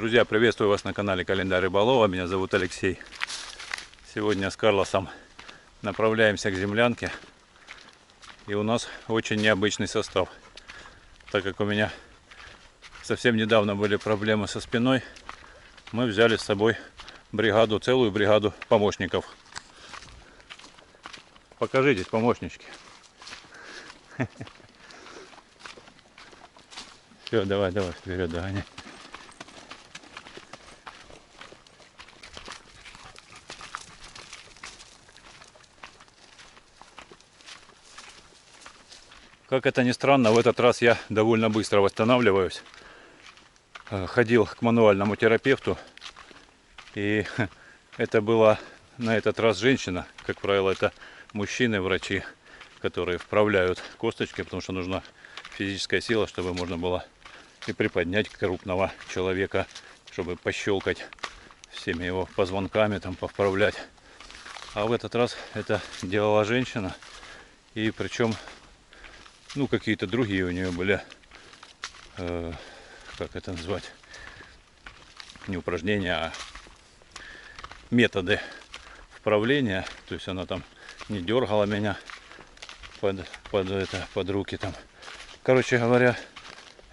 Друзья, приветствую вас на канале Календарь Рыболова. Меня зовут Алексей. Сегодня с Карлосом направляемся к землянке. И у нас очень необычный состав. Так как у меня совсем недавно были проблемы со спиной, мы взяли с собой бригаду, целую бригаду помощников. Покажитесь, помощнички. Все, давай, вперед, догоняй. Как это ни странно, в этот раз я довольно быстро восстанавливаюсь. Ходил к мануальному терапевту, и это была на этот раз женщина. Как правило, это мужчины, врачи, которые вправляют косточки, потому что нужна физическая сила, чтобы можно было и приподнять крупного человека, чтобы пощелкать всеми его позвонками, там повправлять. А в этот раз это делала женщина, и причем какие-то другие у нее были, как это назвать, не упражнения, а методы вправления. То есть она там не дергала меня под руки там. Короче говоря,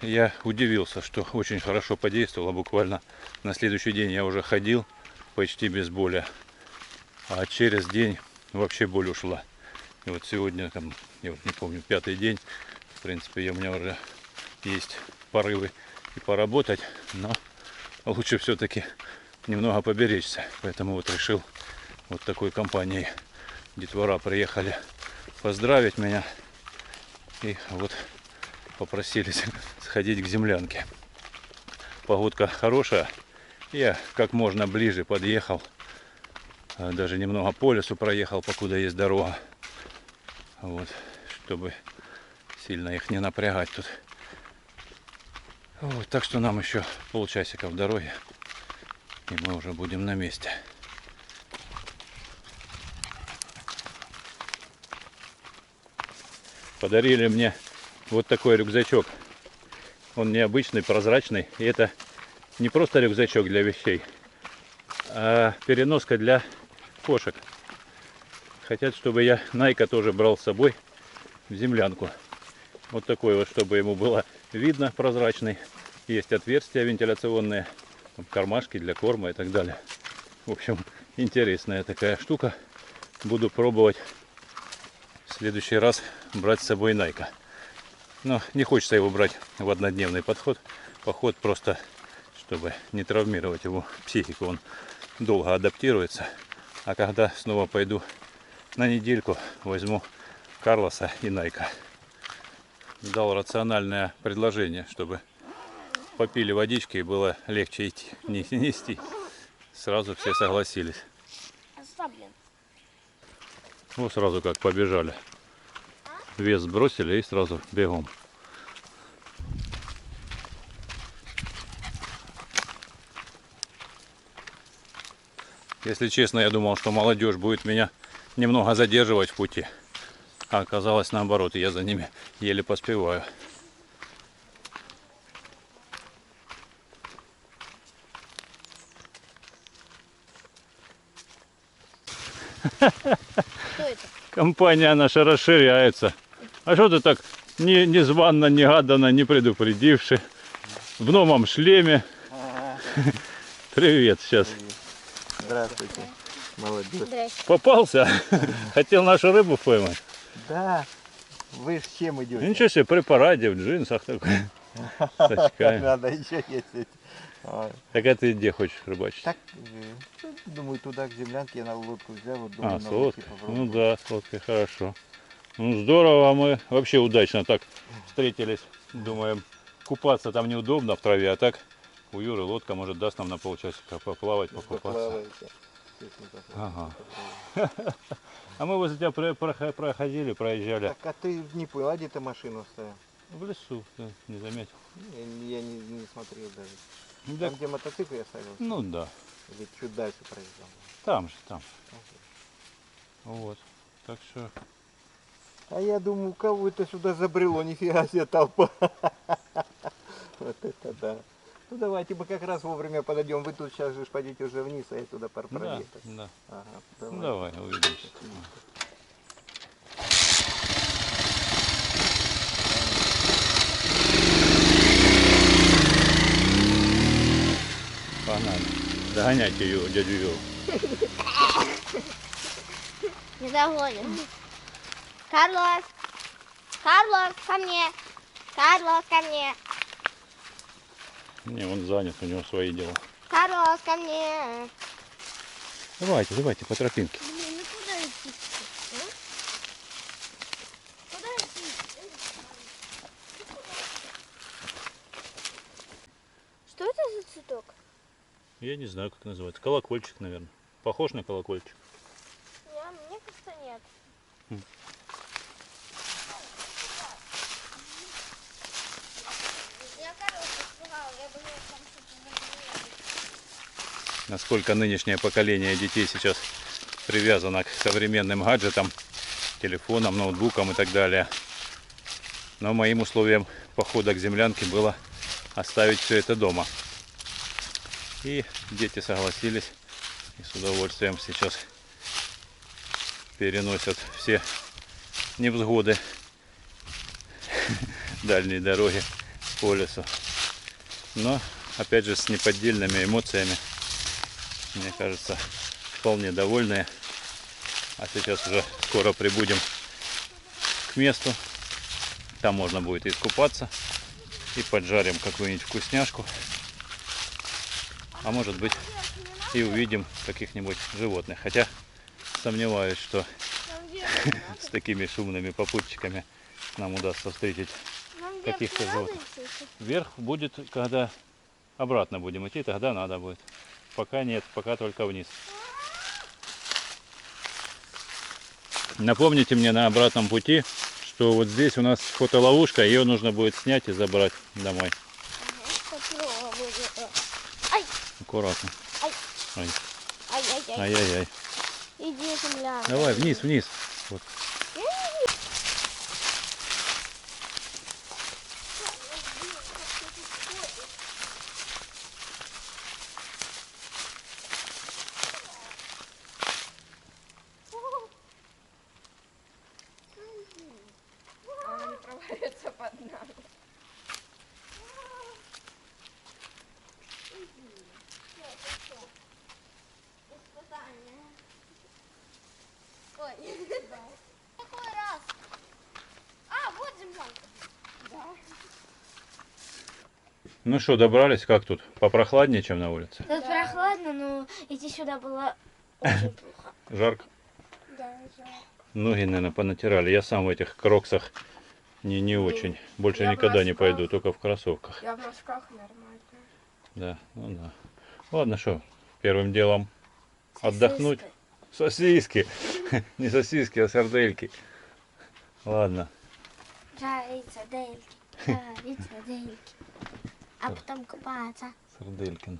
я удивился, что очень хорошо подействовало. Буквально на следующий день я уже ходил почти без боли, а через день вообще боль ушла. И вот сегодня, там, я вот не помню, 5-й день, в принципе, у меня уже есть порывы и поработать, но лучше все-таки немного поберечься. Поэтому вот решил вот такой компанией детвора приехали поздравить меня. И вот попросились сходить к землянке. Погодка хорошая. Я как можно ближе подъехал. Даже немного по лесу проехал, покуда есть дорога. Вот, чтобы сильно их не напрягать тут. Вот, так что нам еще полчасика в дороге, и мы уже будем на месте. Подарили мне вот такой рюкзачок. Он необычный, прозрачный. И это не просто рюкзачок для вещей, а переноска для кошек. Хотят, чтобы я Найка тоже брал с собой в землянку. Вот такой вот, чтобы ему было видно, прозрачный. Есть отверстия вентиляционные, кармашки для корма и так далее. В общем, интересная такая штука. Буду пробовать в следующий раз брать с собой Найка. Но не хочется его брать в однодневный поход, просто чтобы не травмировать его психику. Он долго адаптируется. А когда снова пойду на недельку, возьму Карлоса и Найка. Дал рациональное предложение, чтобы попили водички и было легче идти, нести. Сразу все согласились. Вот сразу как побежали. Вес сбросили и сразу бегом. Если честно, я думал, что молодежь будет меня немного задерживать в пути. А оказалось наоборот, я за ними еле поспеваю. Компания наша расширяется. А что ты так незванно, негаданно, не предупредивши, в новом шлеме? Привет, сейчас. Здравствуйте, молодежь. Попался? Хотел нашу рыбу поймать? Да. Вы с чем идете? Ничего себе, при параде, в джинсах такой. С очками. Надо еще ездить. Так а ты где хочешь рыбачить? Так, думаю, туда к землянке я на лодку взял. Вот, думаю, С лодкой? попробую. Ну да, с лодкой хорошо. Ну здорово, мы вообще удачно так встретились. Думаем, купаться там неудобно в траве, а так у Юры лодка, может, даст нам на полчасика поплавать, покупаться. Поплаваете. Ага. А мы возле тебя проходили, проезжали. Так, а ты не понял, а где ты машину оставил? В лесу, да, не заметил. Я не смотрел даже. Да, Там, где мотоцикл я оставил? ну да, Или чуть дальше проезжал? там же. Вот, так что... А я думаю, у кого это сюда забрело, нифига себе толпа. Вот это да. Ну давайте мы как раз вовремя подойдем. Вы тут сейчас же пойдете уже вниз, а я туда Да, проехать. да. Ага, Ну, давай. давай, увидимся. Погнали. Догоняйте ее, дядю Юру. Не догоним. Карлос! Карлос, ко мне! Карлос, ко мне! Не, он занят, у него свои дела. Карлос, ко мне! Давайте, давайте, по тропинке. Блин, ну куда идти? Куда идти? Что это за цветок? Я не знаю, как называется. Колокольчик, наверное. Похож на колокольчик. Мне кажется, нет. Я коробку испугала, я бы там что-то забыла. Насколько нынешнее поколение детей сейчас привязано к современным гаджетам, телефонам, ноутбукам и так далее. Но моим условием похода к землянке было оставить все это дома. И дети согласились и с удовольствием сейчас переносят все невзгоды дальней дороги по лесу. Но опять же с неподдельными эмоциями, мне кажется, вполне довольные. А сейчас уже скоро прибудем к месту. Там можно будет искупаться и поджарим какую-нибудь вкусняшку. А может быть и увидим каких-нибудь животных. Хотя сомневаюсь, что с такими шумными попутчиками нам удастся встретить каких-то животных. Вверх будет, когда обратно будем идти, тогда надо будет. Пока нет, пока только вниз. Напомните мне на обратном пути, что вот здесь у нас фотоловушка, ее нужно будет снять и забрать домой. Ай, Аккуратно. Ай. Ай. ай-яй-яй. Ай-яй-яй. Иди, земля. Давай, вниз, вниз. Вот. Она не провалится под нами. Испытание. Ой, какой раз? А, вот землянка. Да. Ну что, добрались? Как тут? Попрохладнее, чем на улице? Тут прохладно, но идти сюда было очень плохо. Жарко? Да, жарко. Ноги, наверное, понатирали. Я сам в этих кроксах не очень. Больше Я в никогда не носках. пойду, только в кроссовках. Я в носках нормально. Да, ну да. Ладно, что, первым делом отдохнуть. Сосиски. Не сосиски, а сардельки. Ладно. Жарится дельки. А потом купаться. Сарделькин.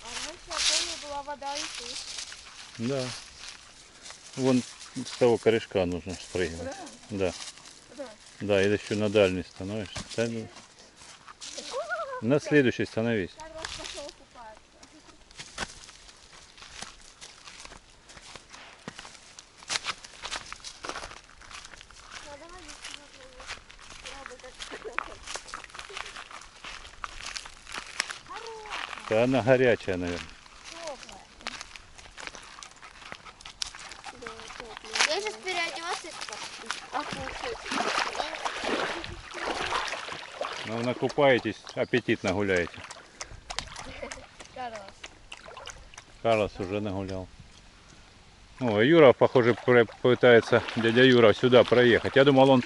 А раньше, я помню, была вода и тут. Да. Вон с того корешка нужно спрыгивать. Да. Да. Да, и еще на дальний становишься. Да, ну. На следующий становись. Карлос пошел купаться. Да, она горячая, наверное. Я сейчас переодеваться и окунусь. Ну, накупаетесь, аппетитно гуляете. Карлос. Карлос уже нагулял. О, Юра, похоже, пытается, дядя Юра, сюда проехать. Я думал, он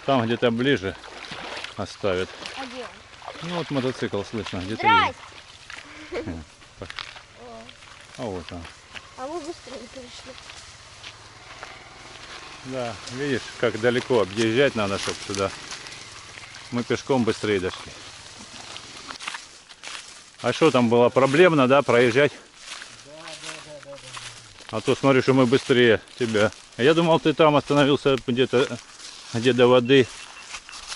там где-то ближе оставит. А где он? Ну, вот мотоцикл слышно, где-то Здрасте! едет. А вот он. А мы быстрее перешли. Да, видишь, как далеко объезжать надо, чтобы сюда. Мы пешком быстрее дошли. А что там было проблемно, да, проезжать? А то смотрю, что мы быстрее тебя. А я думал, ты там остановился где-то, где до воды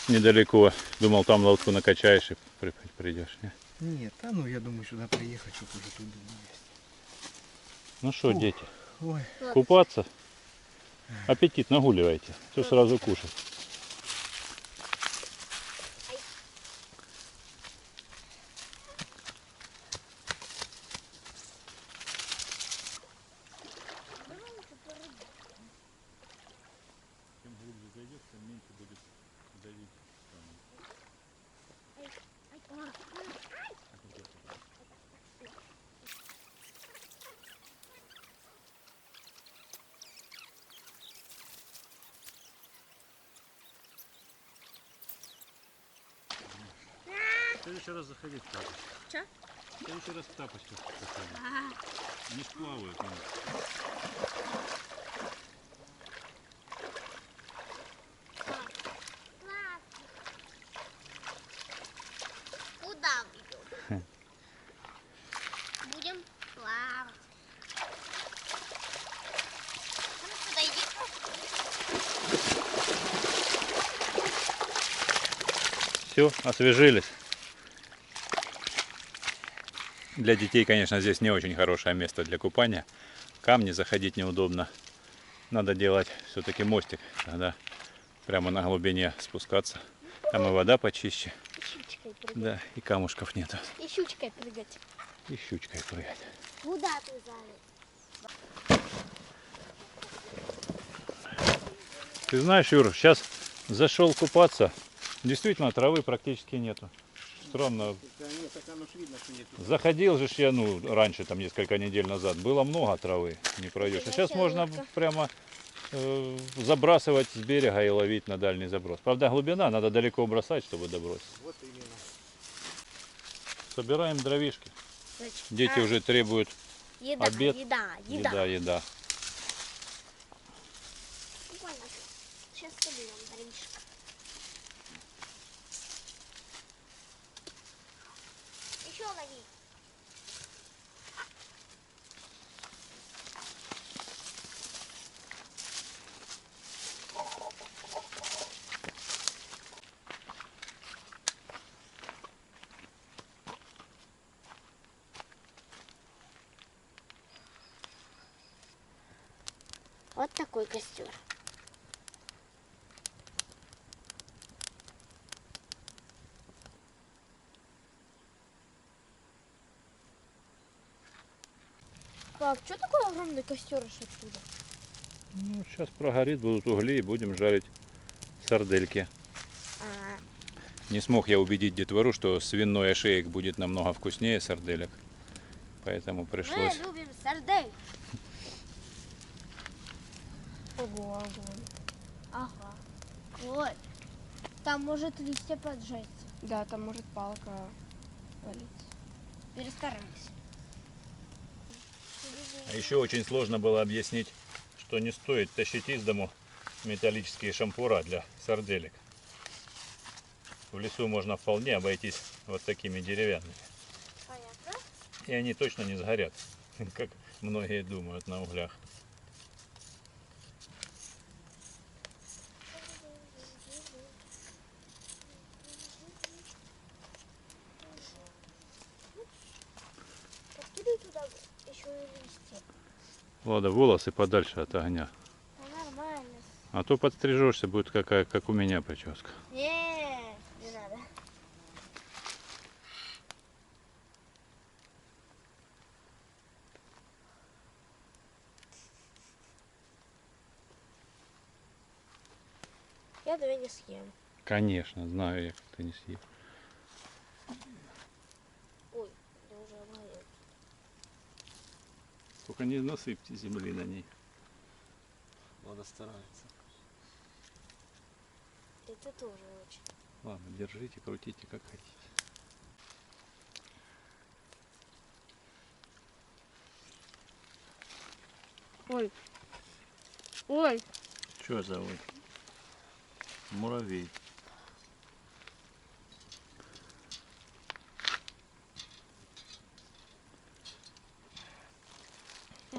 недалеко. Думал, там лодку накачаешь и придешь. Не? Нет, а ну я думаю сюда приехать, чтобы уже тут есть. Ну что, Ух. дети, Ой, купаться? Аппетит нагуливайте. Все сразу кушать. Чем глубже зайдешь, тем меньше будет давить. В следующий раз заходи в тапочки. Чё? В следующий раз в тапочках заходи. Они ж плавают. Куда идем? Будем плавать. Ну, подойди. Все, освежились. Для детей, конечно, здесь не очень хорошее место для купания. Камни заходить неудобно. Надо делать все-таки мостик, тогда прямо на глубине спускаться. Там и вода почище. И щучкой прыгать. Да, и камушков нету. И щучкой прыгать. И щучкой прыгать. Куда ты залез? Ты знаешь, Юр, сейчас зашел купаться. Действительно, травы практически нету. Странно. нет, так оно ж видно, что нету. Заходил же ж я, раньше, там несколько недель назад, было много травы, не пройдешь. А сейчас можно прямо забрасывать с берега и ловить на дальний заброс. Правда, глубина, надо далеко бросать, чтобы добросить. Вот именно. Собираем дровишки. Значит, Дети уже требуют еда, обед. еда. еда. Буквально. Сейчас соберем дровишек. Еще лови. Вот такой костер. Пап, что такой огромный костер аж оттуда? Ну, сейчас прогорит, будут угли и будем жарить сардельки. Не смог я убедить детвору, что свиной ошеек будет намного вкуснее сарделек. Поэтому пришлось. Мы любим сардель. Ого, огонь. Ага. Вот. Там может листья поджечься. Да, там может палка валиться. Перестарайся. А еще очень сложно было объяснить, что не стоит тащить из дому металлические шампура для сарделек. В лесу можно вполне обойтись вот такими деревянными. Понятно? И они точно не сгорят, как многие думают на углях. Подкидай туда еще и листья. Ладно, волосы подальше от огня. Да нормально. А то подстрижешься, будет какая, как у меня прическа. Не надо. Я тебя не съем. Конечно, знаю я, как ты не съешь. Ой, я уже обгорел. Только не насыпьте земли на ней. Надо стараться. Это тоже очень. Ладно, держите, крутите как хотите. Ой. Ой. Что за ой? Муравей.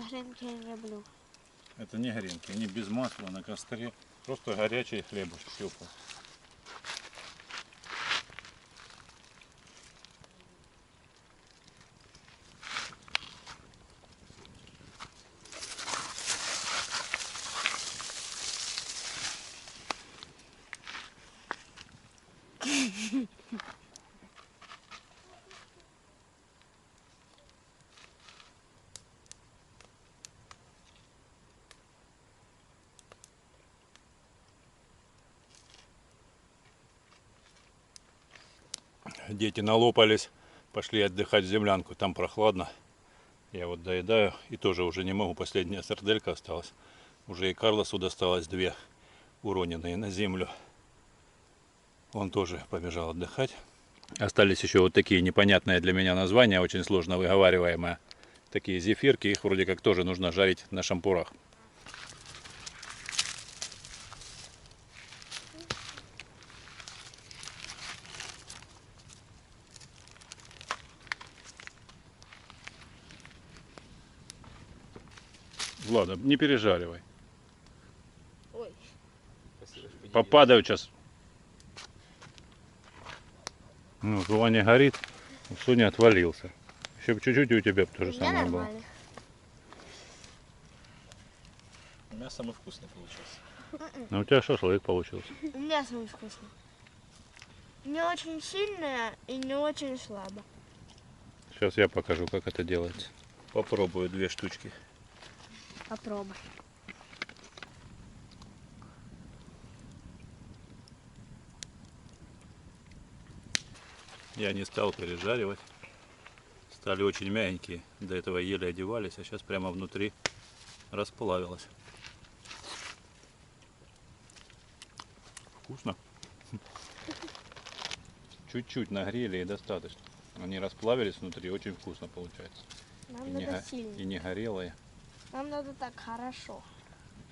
гренки не люблю. Это не гренки, они без масла на костре. Просто горячий хлебушек теплый. Дети налопались, пошли отдыхать в землянку, там прохладно. Я вот доедаю и тоже уже не могу, последняя сарделька осталась. Уже и Карлосу досталось 2 уроненные на землю. Он тоже побежал отдыхать. Остались еще вот такие непонятные для меня названия, очень сложно выговариваемые. Такие зефирки, их вроде как тоже нужно жарить на шампурах. Влада, не пережаривай. Ой. Попадают сейчас. Ну, Ваня горит, у Сони отвалился. Еще бы чуть-чуть и у тебя бы то же У меня самое было. нормально. Мясо самый вкусный получился. Но у тебя шашлык получился. У меня самый вкусный. Не очень сильное и не очень слабо. Сейчас я покажу, как это делается. Попробую 2 штучки. Попробуй. Я не стал пережаривать. Стали очень мягенькие. До этого еле одевались, а сейчас прямо внутри расплавилось. Вкусно. Чуть-чуть нагрели и достаточно. Они расплавились внутри, очень вкусно получается. Нам И не, надо и сильно. не горелые. Нам надо так хорошо.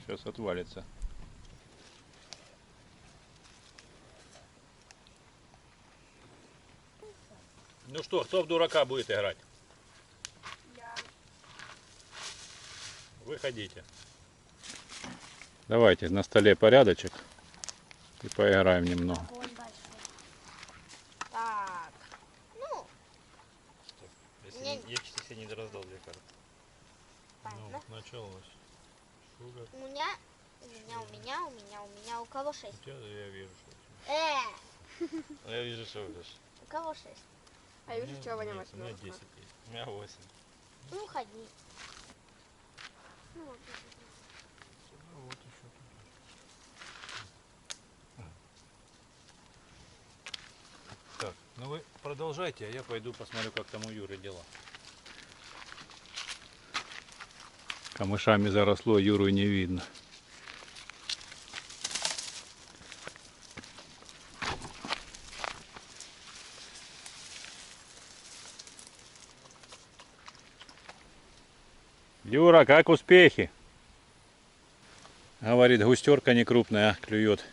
Сейчас отвалится. Ну что, кто в дурака будет играть? Выходите. Давайте на столе порядочек и поиграем немного. Вот большой. Так. Ну, Я чуть себе не раздал 2 карты. понятно. началось. Шугар. У меня. У кого 6? Я вижу, что Я вижу, что выигрыш. У кого 6? А я вижу, что Ваня мать. у меня 10 есть. У меня 8. Ну, ходи. Ну, Вот еще. Так, ну вы продолжайте, а я пойду посмотрю, как там у Юры дела. Камышами заросло, Юру не видно. Юра, как успехи? Говорит, густерка не крупная, клюет.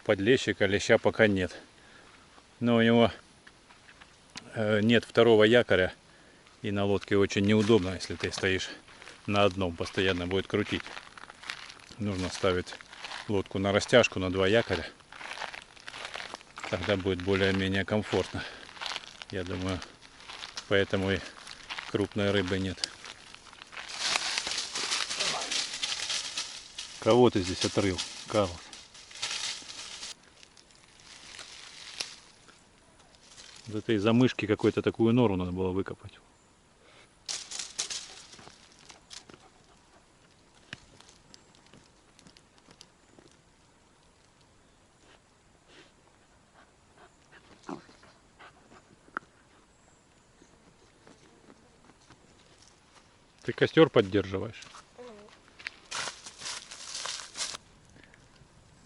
Подлещика, леща пока нет. Но у него нет второго якоря. И на лодке очень неудобно, если ты стоишь на одном, постоянно будет крутить. Нужно ставить лодку на растяжку, на 2 якоря. Тогда будет более-менее комфортно. Я думаю, поэтому и крупной рыбы нет. Кого ты здесь отрыл, Карл? Вот этой замышки какой-то такую нору надо было выкопать. Ты костер поддерживаешь?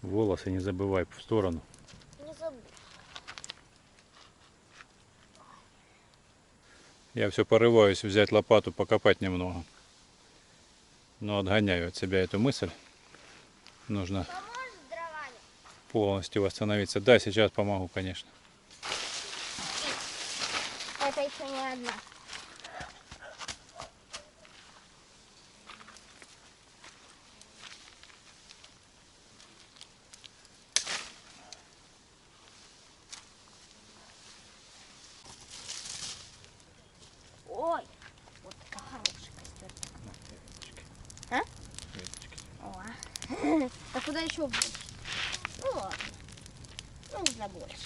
Волосы не забывай в сторону. не забудь. Я все порываюсь взять лопату, покопать немного. Но отгоняю от себя эту мысль. Нужно Поможешь с дровами? полностью восстановиться. Да, сейчас помогу, конечно. Это еще не одна. А куда еще больше? Ну ладно. Ну, для больше.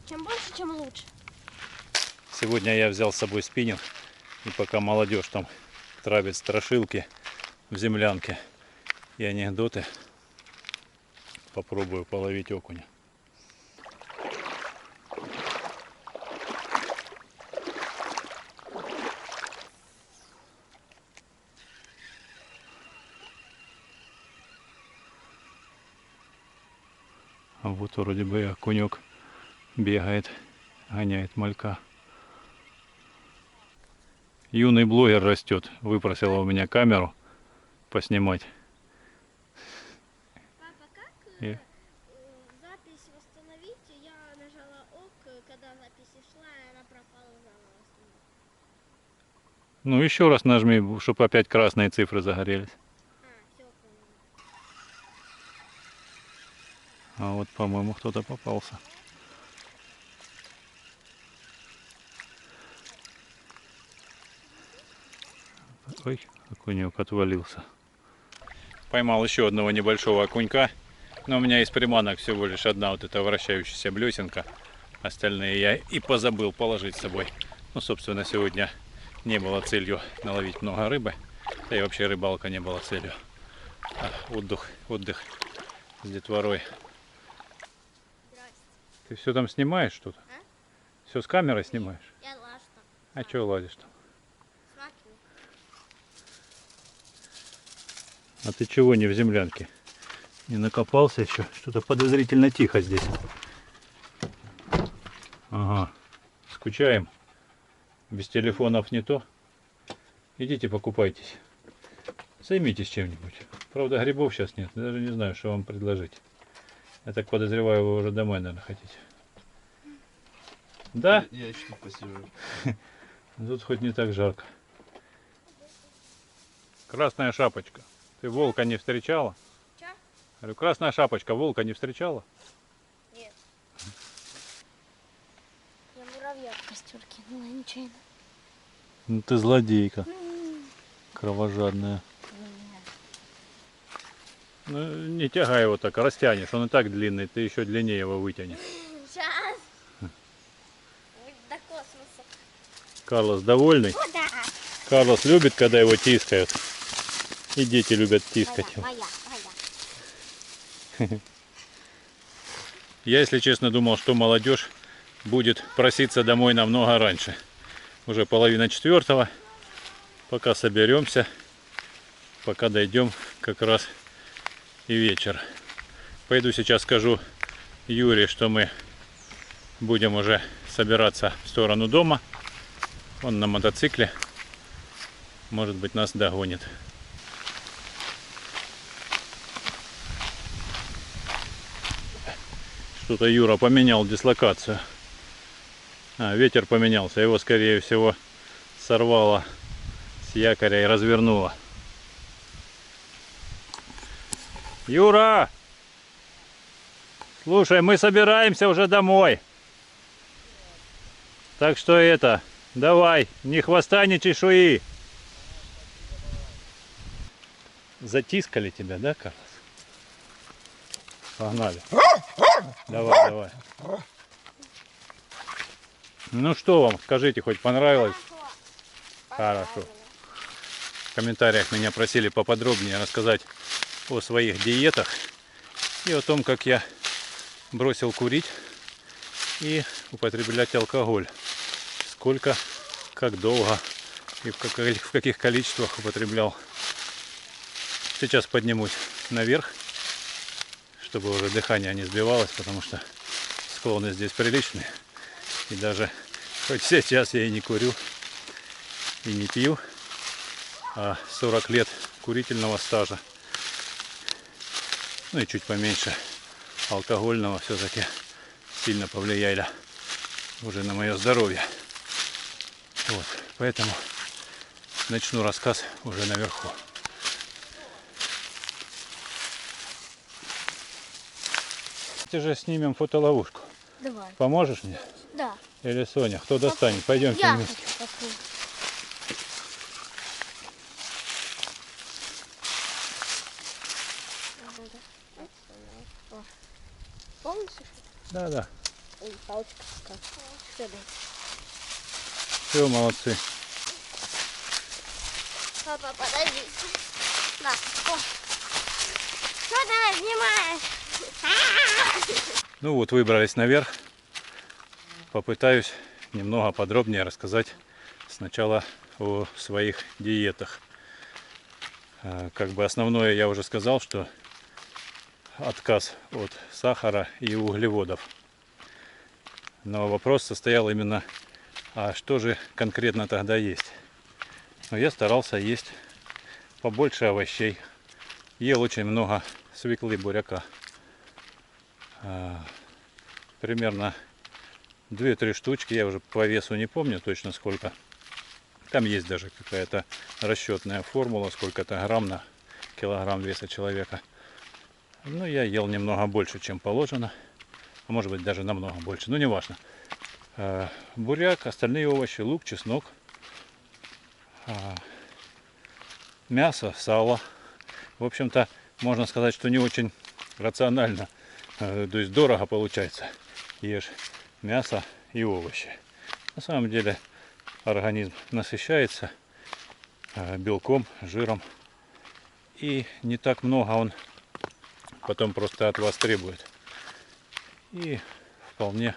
Чем больше, тем лучше. Сегодня я взял с собой спиннинг. И пока молодежь там травит страшилки в землянке и анекдоты, попробую половить окуня. А вот вроде бы и окунек бегает, гоняет малька. Юный блогер растет. Выпросила у меня камеру поснимать. Папа, как И- запись восстановить? Я нажала ок, когда запись шла, и она пропала заново. Ну еще раз нажми, чтобы опять красные цифры загорелись. Все, понял. А вот, по-моему, кто-то попался. Ой, окунек отвалился. Поймал еще одного небольшого окунька. Но у меня из приманок всего лишь одна вот эта вращающаяся блесенка. Остальные я и позабыл положить с собой. Ну, собственно, сегодня не было целью наловить много рыбы. Да и вообще рыбалка не была целью. А отдых с детворой. Здрасте. Ты все там снимаешь что-то? А? Все с камерой снимаешь? Я лажу там. А что ладишь там? Смотрю. А ты чего не в землянке? Не накопался еще? Что-то подозрительно тихо здесь. Ага. Скучаем. Без телефонов не то. Идите покупайтесь. Займитесь чем-нибудь. Правда, грибов сейчас нет. Даже не знаю, что вам предложить. Я так подозреваю, вы уже домой, наверное, хотите. Да? Я еще тут посижу. Тут хоть не так жарко. Красная шапочка. Ты волка не встречала? Чё? Говорю, красная шапочка, волка не встречала? Нет. Я муравья в костер кинула нечаянно. Ну ты злодейка. Кровожадная. Ну не тягай его так, растянешь. Он и так длинный, ты еще длиннее его вытянешь. Сейчас. Будет до космоса. Карлос довольный? О, да. Карлос любит, когда его тискают. И дети любят тискать его. Моя. Я, если честно, думал, что молодежь будет проситься домой намного раньше. Уже 3:30. Пока соберемся, пока дойдем, как раз и вечер. Пойду сейчас скажу Юре, что мы будем уже собираться в сторону дома. Он на мотоцикле. Может быть, нас догонит. Что-то Юра поменял дислокацию. Ветер поменялся. Его, скорее всего, сорвало с якоря и развернуло. Юра! Слушай, мы собираемся уже домой. Так что давай, ни хвоста, ни чешуи. Затискали тебя, да, Карлос? Погнали. Давай. Ну что вам, скажите, хоть понравилось? Хорошо. В комментариях меня просили поподробнее рассказать о своих диетах и о том, как я бросил курить и употреблять алкоголь. Сколько, как долго и в каких количествах употреблял. Сейчас поднимусь наверх, чтобы уже дыхание не сбивалось, потому что склоны здесь приличные. И даже хоть сейчас я и не курю, и не пью, а 40 лет курительного стажа, ну и чуть поменьше алкогольного, все-таки сильно повлияли уже на мое здоровье. Вот, поэтому начну рассказ уже наверху. Давайте же снимем фотоловушку. Давай. Поможешь мне? Да. Или Соня? Кто достанет? Пойдемте Я вместе. хочу попробовать. О, помнишь? Да, да. Ой, палочка какая. Всё, да. Все, молодцы. Папа, подожди. На, о. Что ты снимаешь? Ну вот, выбрались наверх. Попытаюсь немного подробнее рассказать сначала о своих диетах. Как бы основное я уже сказал, что отказ от сахара и углеводов. Но вопрос состоял именно, а что же конкретно тогда есть? Но я старался есть побольше овощей. Ел очень много свеклы, буряка. Примерно 2-3 штучки, я уже по весу не помню точно сколько. Там есть даже какая-то расчетная формула, сколько это грамм на килограмм веса человека. Ну, я ел немного больше, чем положено. А может быть, даже намного больше. Ну, не важно. Буряк, остальные овощи, лук, чеснок, мясо, сало. В общем-то, можно сказать, что не очень рационально. То есть дорого получается. Ешь мясо и овощи. На самом деле организм насыщается белком, жиром. И не так много он потом просто от вас требует. И вполне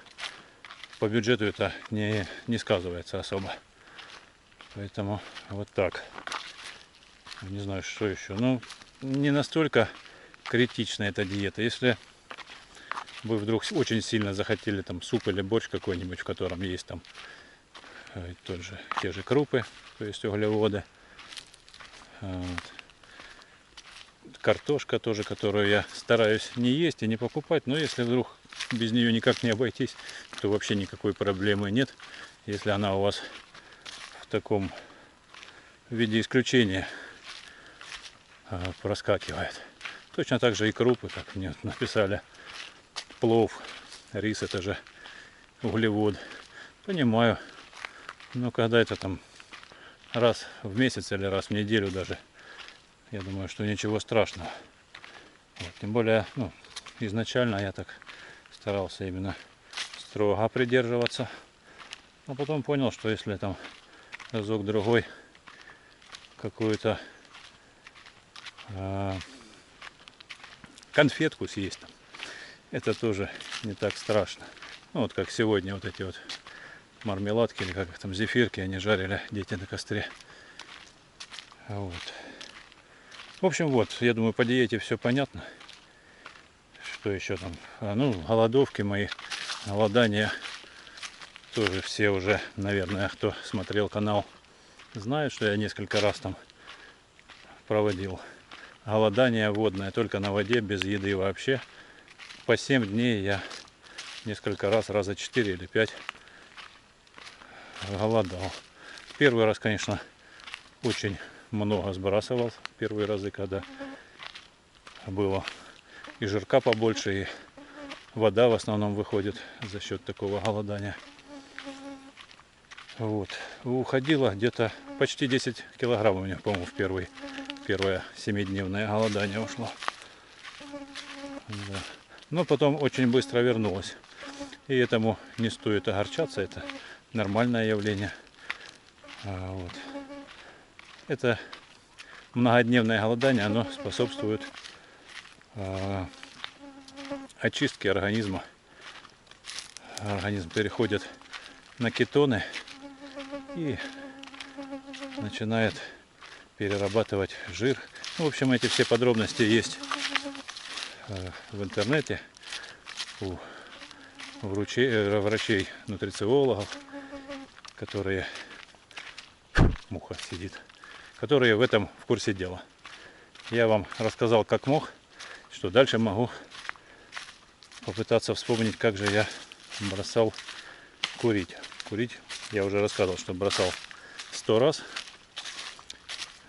по бюджету это не сказывается особо. Поэтому вот так. Не знаю, что еще. Ну, не настолько критична эта диета. Если вы вдруг очень сильно захотели там суп или борщ какой-нибудь, в котором есть там те же крупы, то есть углеводы. Вот. Картошка тоже, которую я стараюсь не есть и не покупать, но если вдруг без нее никак не обойтись, то вообще никакой проблемы нет, если она у вас в таком виде исключения проскакивает. Точно так же и крупы, как мне написали, плов, рис, это же углевод. Понимаю, но когда это там раз в месяц или раз в неделю даже, я думаю, что ничего страшного. Вот. Тем более, ну, изначально я так старался именно строго придерживаться. Но потом понял, что если там разок-другой какую-то конфетку съесть, там, это тоже не так страшно. Ну, вот как сегодня вот эти вот мармеладки или как их там, зефирки, они жарили дети на костре. Вот. В общем, вот, я думаю, по диете все понятно. Что еще там? Ну, голодовки мои, голодания тоже все уже, наверное, кто смотрел канал, знают, что я несколько раз там проводил. Голодание водное, только на воде, без еды вообще. По 7 дней я несколько раз, раза 4 или 5 голодал. Первый раз, конечно, очень много сбрасывал. Первые разы, когда было и жирка побольше, и вода в основном выходит за счет такого голодания. Вот. Уходило где-то почти 10 килограмм у меня, по-моему, в первое 7-дневное голодание ушло. Да. Но потом очень быстро вернулось. И этому не стоит огорчаться, это нормальное явление. Вот. Это многодневное голодание, оно способствует очистке организма. Организм переходит на кетоны и начинает перерабатывать жир. Ну, в общем, эти все подробности есть в интернете у врачей, нутрициологов, которые муха сидит, которые в этом в курсе дела. Я вам рассказал как мог, что дальше могу попытаться вспомнить, как же я бросал курить. Курить я уже рассказывал, что бросал 100 раз.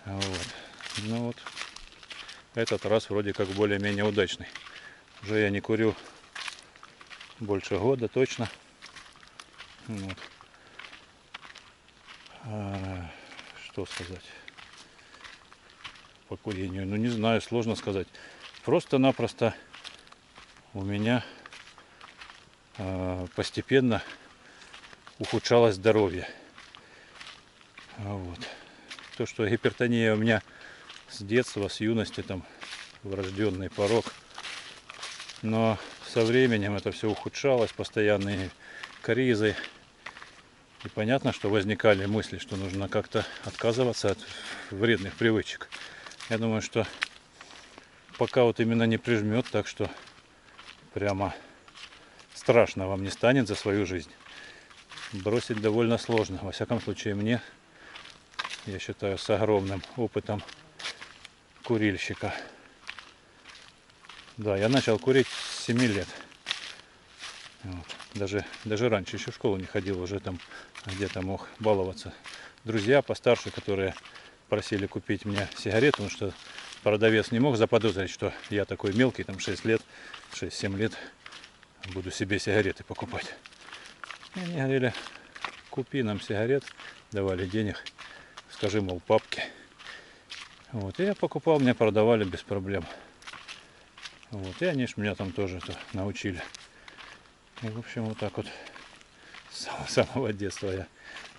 Вот. Ну вот, этот раз вроде как более-менее удачный. Уже я не курю больше года точно. Вот. Что сказать по курению? Ну, не знаю, сложно сказать. просто-напросто у меня постепенно ухудшалось здоровье. Вот. То, что гипертония у меня с детства, с юности, там врожденный порок. Но со временем это все ухудшалось, постоянные кризы. И понятно, что возникали мысли, что нужно как-то отказываться от вредных привычек. Я думаю, что пока вот именно не прижмет, так что прямо страшно вам не станет за свою жизнь. Бросить довольно сложно. Во всяком случае мне, я считаю, с огромным опытом курильщика. Да, я начал курить с 7 лет. Вот. Даже раньше, еще в школу не ходил, уже там где-то мог баловаться. Друзья постарше, которые просили купить мне сигареты, потому что продавец не мог заподозрить, что я такой мелкий, там 6 лет, 6-7 лет, буду себе сигареты покупать. И они говорили, купи нам сигарет, давали денег, скажи, мол, папке. Вот, и я покупал, мне продавали без проблем. Вот, и они ж меня там тоже это научили. И, в общем, вот так вот с самого детства я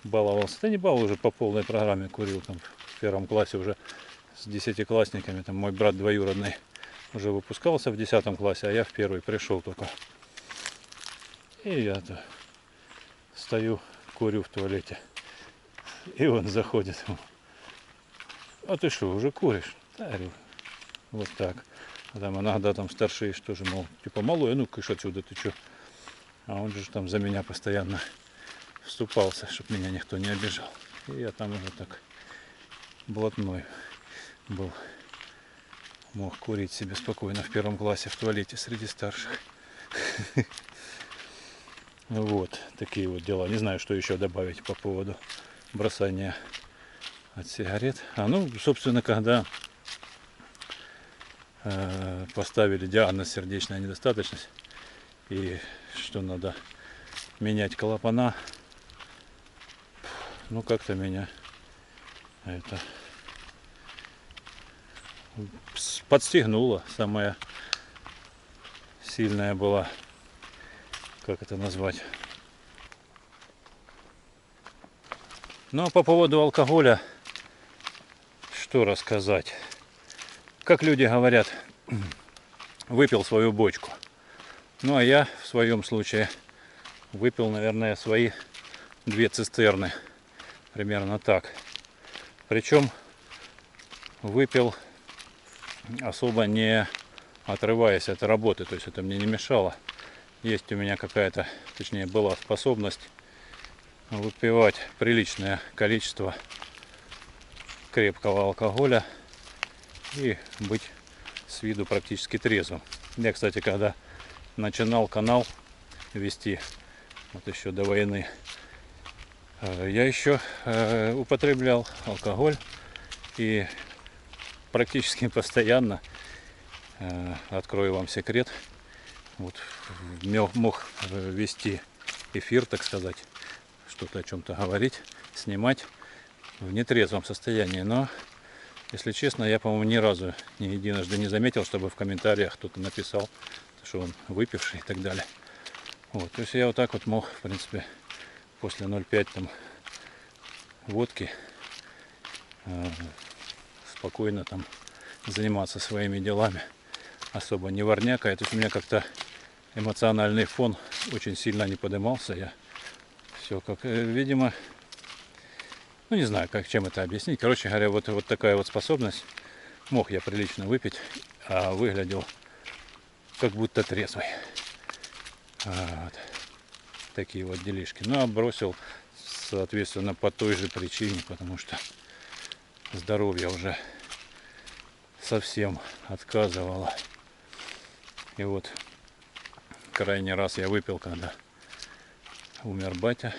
баловался. Да не баловал, уже по полной программе курил там в 1 классе уже с 10-классниками. Там мой брат двоюродный уже выпускался в 10 классе, а я в 1 пришел только. И я-то стою, курю в туалете. И он заходит. А ты что, уже куришь? Да, говорю, вот так. А там иногда там старшие, что же, мол, типа, малой, ну кыш отсюда, ты что? А он же там за меня постоянно вступался, чтобы меня никто не обижал. И я там уже так блатной был. Мог курить себе спокойно в 1 классе в туалете среди старших. Вот, такие вот дела. Не знаю, что еще добавить по поводу бросания от сигарет. Ну, собственно, когда поставили диагноз сердечная недостаточность и что надо менять клапана, ну как-то меня это подстегнуло. Самая сильная была, как это назвать. Ну а по поводу алкоголя, что рассказать? Как люди говорят, выпил свою бочку. Ну а я в своем случае выпил, наверное, свои 2 цистерны. Примерно так. Причем выпил особо не отрываясь от работы. То есть это мне не мешало. Есть у меня какая-то, точнее была способность выпивать приличное количество крепкого алкоголя и быть с виду практически трезвым. Я, кстати, когда начинал канал вести, вот еще до войны, я еще употреблял алкоголь и практически постоянно, открою вам секрет, вот мог вести эфир, так сказать, что-то о чем-то говорить, снимать в нетрезвом состоянии. Но, если честно, я, по-моему, ни разу, ни единожды не заметил, чтобы в комментариях кто-то написал, что он выпивший и так далее. Вот, то есть я вот так вот мог, в принципе, после 0,5 там водки спокойно там заниматься своими делами, особо не ворнякая. То есть у меня как-то эмоциональный фон очень сильно не поднимался. Я все как, видимо, ну не знаю, как, чем это объяснить. Короче говоря, вот такая вот способность. Мог я прилично выпить, а выглядел как будто трезвый. Вот. Такие вот делишки. Ну а бросил, соответственно, по той же причине, потому что здоровье уже совсем отказывало. И вот крайний раз я выпил, когда умер батя.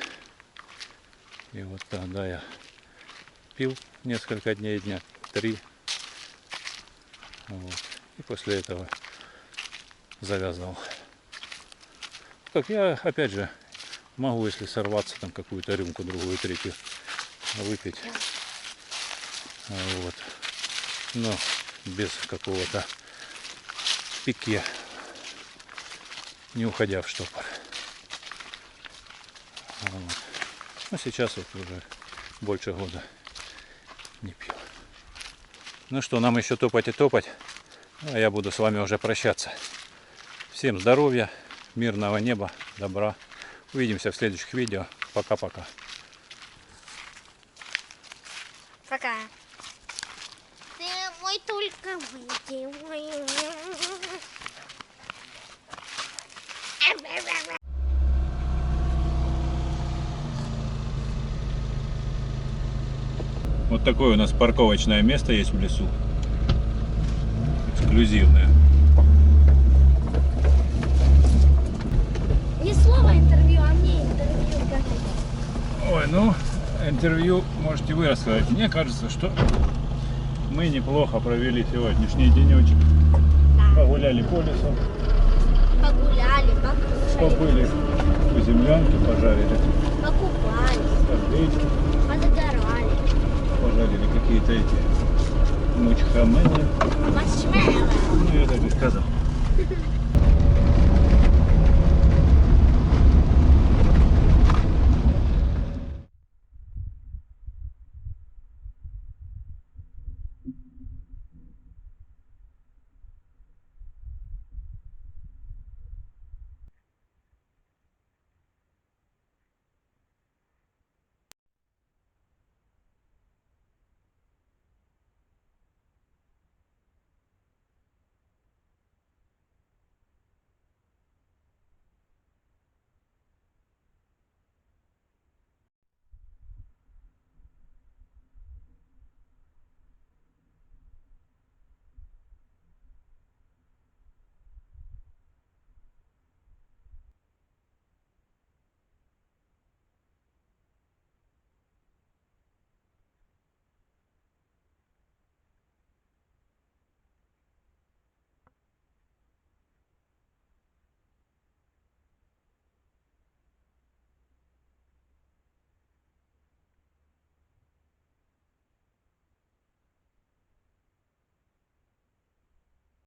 И вот тогда я пил несколько дней, дня 3. Вот. И после этого завязал. Как я, опять же, могу, если сорваться, там какую-то рюмку, другую, третью выпить. Вот. Но без какого-то тупике, не уходя в штопор. Вот. Ну, сейчас вот уже больше года не пью. Ну что, нам еще топать и топать, а я буду с вами уже прощаться. Всем здоровья, мирного неба, добра. Увидимся в следующих видео. Пока-пока. Пока. Ты мой только выйди. Вот такое у нас парковочное место есть в лесу. Эксклюзивное. Не слово интервью, а мне интервью как. Ой, ну, интервью можете вы рассказать. Мне кажется, что мы неплохо провели сегодняшний денечек. Да. Погуляли по лесу, Погуляли, покушали, побыли у землянки, пожарили покупались, сердечки, позагорали. пожарили какие-то эти мучхамели. Маршмеллоу. Ну, я так и сказал.